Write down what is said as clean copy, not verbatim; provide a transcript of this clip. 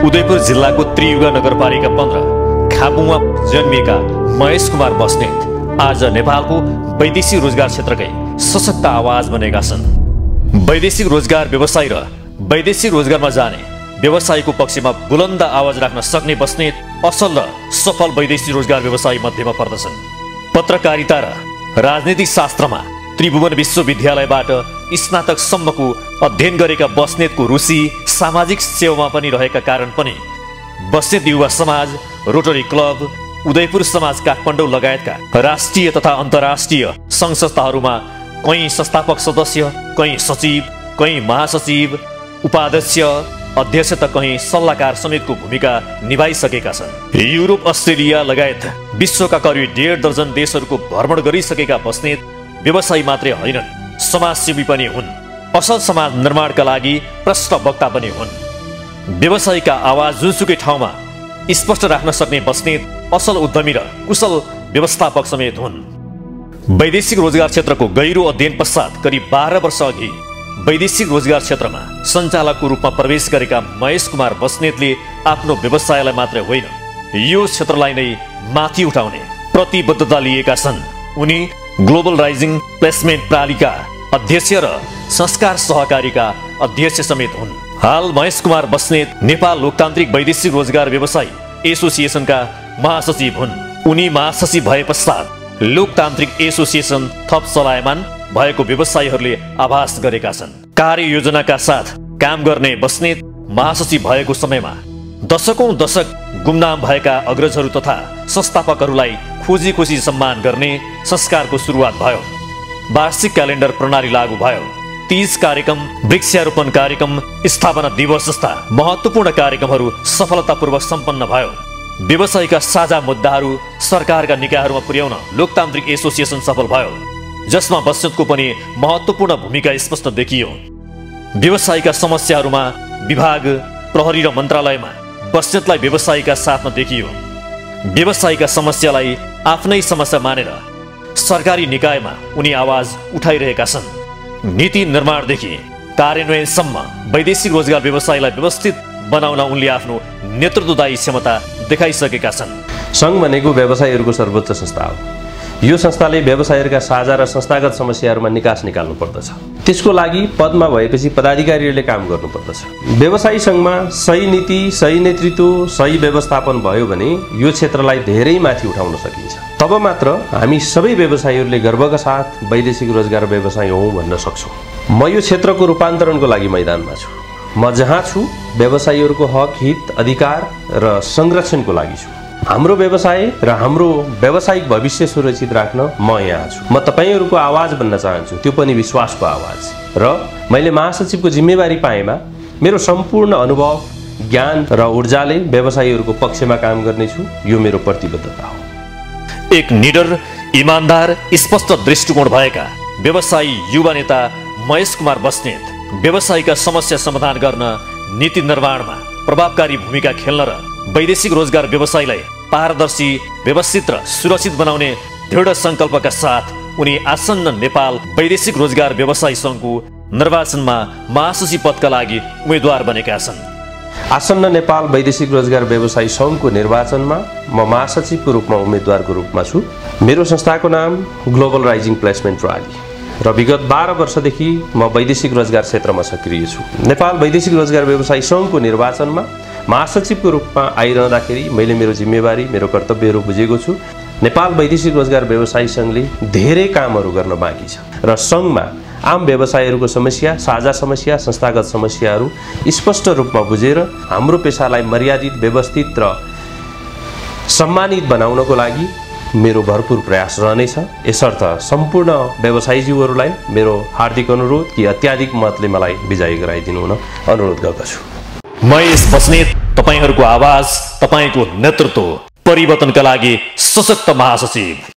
उदयपुर जिल्लाको त्रियुगा नगरपालिका 15 खाबुमा जन्मिएका महेश कुमार बस्नेत आज नेपालको वैदेशिक रोजगार क्षेत्रकै सशक्त आवाज बनेका छन्। वैदेशिक रोजगार व्यवसाय र वैदेशिक रोजगारमा जाने व्यवसायको पक्षमा बुलन्द आवाज राख्न सक्ने बस्नेत असल र सफल वैदेशिक रोजगार व्यवसायी मध्येमा पर्दछन्। पत्रकारिता र राजनीतिक शास्त्रमा त्रिभुवन विश्वविद्यालयबाट स्नातकसम्मको अध्ययन गरेका बस्नेतको रुचि सामाजिक सेवामा पनि रहेका कारण पनि बस्नेत युवा समाज, रोटरी क्लब, उदयपुर समाज काठमाडौँ लगायतका राष्ट्रिय तथा अन्तर्राष्ट्रिय सङ्घ संस्थाहरूमा कहीँ संस्थापक सदस्य, कहीँ सचिव, कहीँ महासचिव, उपाध्यक्ष, अध्यक्ष त कहीँ सल्लाहकार समेतको भूमिका निभाइसकेका छन्। युरोप, अस्ट्रेलिया लगायत विश्वका करिब 1.5 दर्जन देशहरूको भ्रमण गरिसकेका बस्नेत व्यवसायी मात्रै होइनन्, समाजसेवी पनि हुन्। असल समाज निर्माणका लागि प्रष्ट वक्ता पनि हुन्। व्यवसायीका आवाज जुनसुकै ठाउँमा स्पष्ट राख्न सक्ने बस्नेत असल उद्यमी र कुशल व्यवस्थापक समेत हुन्। वैदेशिक रोजगार क्षेत्रको गहिरो अध्ययन पश्चात करिब 12 वर्ष अघि वैदेशिक रोजगार क्षेत्रमा सञ्चालकको रूपमा प्रवेश गरेका महेश कुमार बस्नेतले आफ्नो व्यवसायलाई मात्रै होइन, यो क्षेत्रलाई नै माथि उठाउने प्रतिबद्धता लिएका छन्। उनी ग्लोबल राइजिङ प्लेसमेन्ट प्रणालीका अध्यक्ष र संस्कार सहकारीका अध्यक्ष समेत हुन्। हाल महेश कुमार बस्नेत नेपाल लोकतान्त्रिक वैदेशिक रोजगार व्यवसायी एसोसिएसनका महासचिव हुन्। उनी महासचिव भए पश्चात लोकतान्त्रिक एसोसिएसन थप चलायमान भएको व्यवसायीहरूले आभास गरेका छन्। कार्ययोजनाका साथ काम गर्ने बस्नेत महासचिव भएको समयमा दशकौं दशक गुमनाम भएका अग्रजहरू तथा संस्थापकहरूलाई खोजी खोजी सम्मान गर्ने संस्कारको सुरुवात भयो। वार्षिक क्यालेन्डर प्रणाली लागू भयो। 30 कार्यक्रम, वृक्षारोपण कार्यक्रम, स्थापना दिवस जस्ता महत्त्वपूर्ण कार्यक्रमहरू सफलतापूर्वक सम्पन्न भयो। व्यवसायीका साझा मुद्दाहरू सरकारका निकायहरूमा पुर्याउन लोकतान्त्रिक एसोसिएसन सफल भयो, जसमा बस्नेतको पनि महत्त्वपूर्ण भूमिका स्पष्ट देखियो। व्यवसायीका समस्याहरूमा विभाग, प्रहरी र मन्त्रालयमा बस्नेतलाई व्यवसायीका साथमा देखियो। व्यवसायीका समस्यालाई आफ्नै समस्या मानेर सरकारी निकायमा उनी आवाज उठाइरहेका छन्। नीति निर्माणदेखि कार्यान्वयनसम्म वैदेशिक रोजगार व्यवसायलाई व्यवस्थित बनाउन उनले आफ्नो नेतृत्वदायी क्षमता देखाइसकेका छन्। सङ्घ भनेको व्यवसायीहरूको सर्वोच्च संस्था हो। यो संस्थाले व्यवसायीहरूका साझा र संस्थागत समस्याहरूमा निकास निकाल्नु पर्दछ। त्यसको लागि पदमा भएपछि पदाधिकारीहरूले काम गर्नुपर्दछ। व्यवसायी सङ्घमा सही नीति, सही नेतृत्व, सही व्यवस्थापन भयो भने यो क्षेत्रलाई धेरै माथि उठाउन सकिन्छ। तब मात्र हामी सबै व्यवसायीहरूले गर्वका साथ वैदेशिक रोजगार व्यवसायी हौँ भन्न सक्छौँ। म यो क्षेत्रको रूपान्तरणको लागि मैदानमा छु। म जहाँ छु व्यवसायीहरूको हक, हित, अधिकार र संरक्षणको लागि छु। हाम्रो व्यवसाय र हाम्रो व्यावसायिक भविष्य सुरक्षित राख्न म यहाँ छु। म तपाईँहरूको आवाज बन्न चाहन्छु, त्यो पनि विश्वासको आवाज। र मैले महासचिवको जिम्मेवारी पाएमा मेरो सम्पूर्ण अनुभव, ज्ञान र ऊर्जाले व्यवसायीहरूको पक्षमा काम गर्नेछु। यो मेरो प्रतिबद्धता हो। एक निडर, इमान्दार, स्पष्ट दृष्टिकोण भएका व्यवसायी युवा नेता महेश कुमार बस्नेत व्यवसायीका समस्या समाधान गर्न, नीति निर्माणमा प्रभावकारी भूमिका खेल्न र वैदेशिक रोजगार व्यवसायलाई पारदर्शी, व्यवस्थित र सुरक्षित बनाउने दृढ सङ्कल्पका साथ उनी आसन्न नेपाल वैदेशिक रोजगार व्यवसायी सङ्घको निर्वाचनमा महासचिव पदका लागि उम्मेद्वार बनेका छन्। आसन्न नेपाल वैदेशिक रोजगार व्यवसायी सङ्घको निर्वाचनमा म महासचिवको रूपमा उम्मेद्वारको रूपमा छु। मेरो संस्थाको नाम ग्लोबल राइजिङ प्लेसमेन्ट प्रणाली र विगत 12 वर्षदेखि म वैदेशिक रोजगार क्षेत्रमा सक्रिय छु। नेपाल वैदेशिक रोजगार व्यवसायी सङ्घको निर्वाचनमा महासचिवको रूपमा आइरहँदाखेरि मैले मेरो जिम्मेवारी, मेरो कर्तव्यहरू बुझेको छु। नेपाल वैदेशिक रोजगार व्यवसायी सङ्घले धेरै कामहरू गर्न बाँकी छ र सङ्घमा आम व्यवसायीहरूको समस्या, साझा समस्या, संस्थागत समस्याहरू स्पष्ट रूपमा बुझेर हाम्रो पेसालाई मर्यादित, व्यवस्थित र सम्मानित बनाउनको लागि मेरो भरपुर प्रयास रहनेछ। यसर्थ सम्पूर्ण व्यवसायीज्यूहरूलाई मेरो हार्दिक अनुरोध कि अत्याधिक मतले मलाई विजयी गराइदिनु हुन अनुरोध गर्दछु। महेश बस्नेत, तपाईँहरूको आवाज, तपाईँको नेतृत्व, परिवर्तनका लागि सशक्त महासचिव।